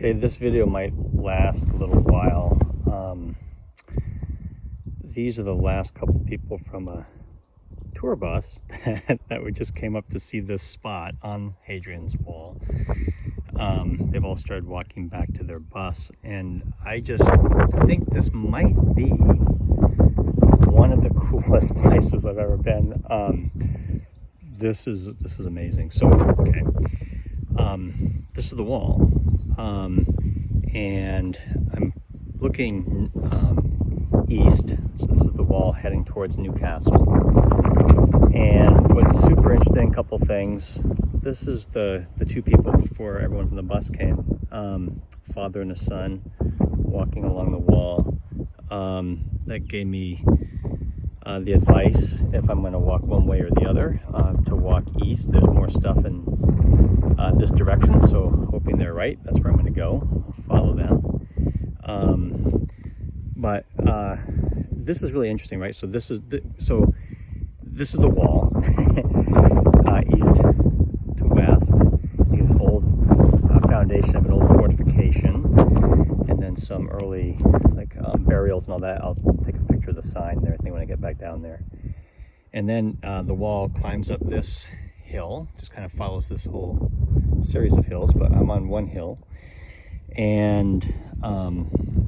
Okay, this video might last a little while. These are the last couple people from a tour bus that we just came up to see this spot on Hadrian's Wall. They've all started walking back to their bus, and I just think this might be one of the coolest places I've ever been. This is amazing. So, okay, this is the wall. And I'm looking east. So this is the wall heading towards Newcastle. And what's super interesting, couple things. This is the two people before everyone from the bus came. Father and a son walking along the wall. That gave me the advice, if I'm going to walk one way or the other, to walk east. There's more stuff in this direction, so hoping they're right. That's where I'm going to go. Follow them. But this is really interesting, right? So this is the wall, east to west. An old foundation of an old fortification, and then some early burials and all that. I'll take a picture of the sign and everything when I get back down there. And then the wall climbs up this hill, just kind of follows this whole series of hills, but I'm on one hill, and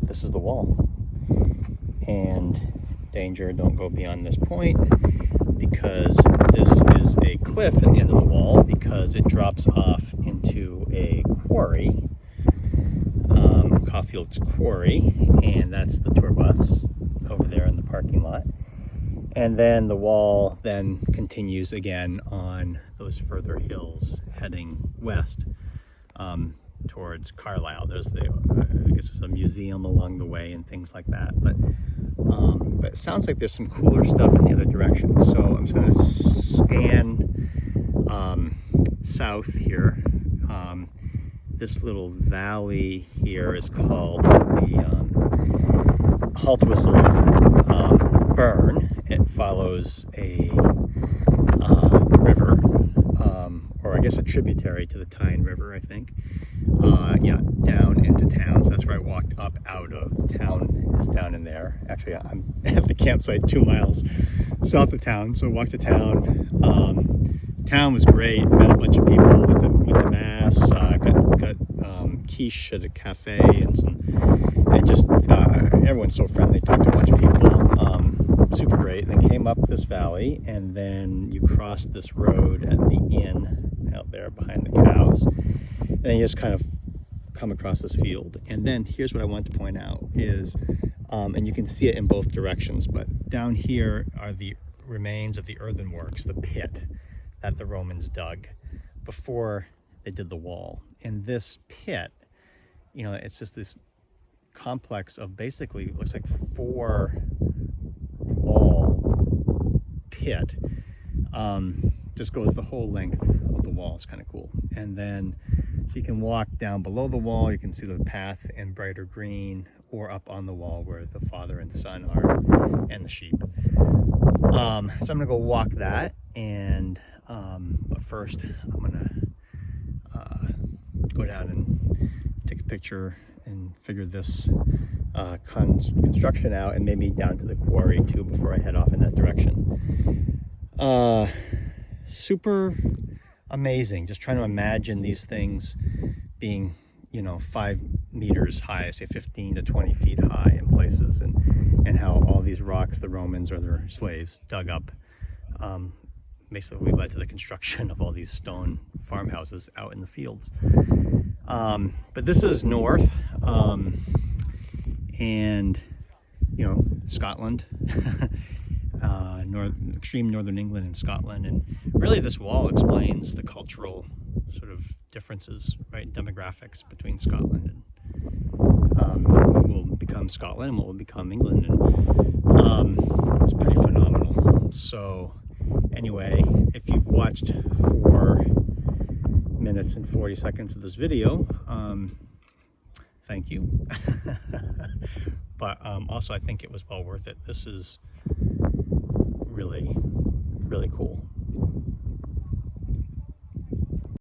this is the wall. And danger, don't go beyond this point, because this is a cliff at the end of the wall, because it drops off into a quarry, Caulfield's Quarry, and that's the tour bus over there in the parking lot. And then the wall then continues again on those further hills heading west towards Carlisle. There's I guess there's a museum along the way and things like that. But it sounds like there's some cooler stuff in the other direction. So I'm just going to scan south here. This little valley here is called the Haltwhistle burn. It follows a river, or I guess a tributary to the Tyne River, I think. Down into town. So that's where I walked up out of. Town is down in there. Actually, I'm at the campsite 2 miles south of town, so I walked to town. Town was great. Met a bunch of people with the mass. Got quiche at a cafe and just everyone's so friendly. Talked to a bunch of people. Super great. And then came up this valley, and then you cross this road at the inn out there behind the cows, and then you just kind of come across this field. And then here's what I want to point out is, and you can see it in both directions, but down here are the remains of the earthenworks, the pit that the Romans dug before they did the wall. And this pit, it's just this complex of basically, it looks like 4 wall pit. Just goes the whole length of the wall. It's kind of cool. And then so you can walk down below the wall. You can see the path in brighter green, or up on the wall where the father and son are, and the sheep. So I'm gonna go walk that, and but first I'm gonna go down and take a picture and figure this construction out, and maybe down to the quarry too before I head off in that direction. Super amazing. Just trying to imagine these things being 5 meters high, say 15 to 20 feet high in places, and how all these rocks the Romans or their slaves dug up basically led to the construction of all these stone farmhouses out in the fields. But this is north, and Scotland, extreme northern England and Scotland, and really this wall explains the cultural sort of differences, right, demographics between Scotland and what will become Scotland and what will become England, and it's pretty phenomenal. So anyway, if you've watched 4 minutes and 40 seconds of this video, thank you. But also I think it was well worth it. This is really, really cool.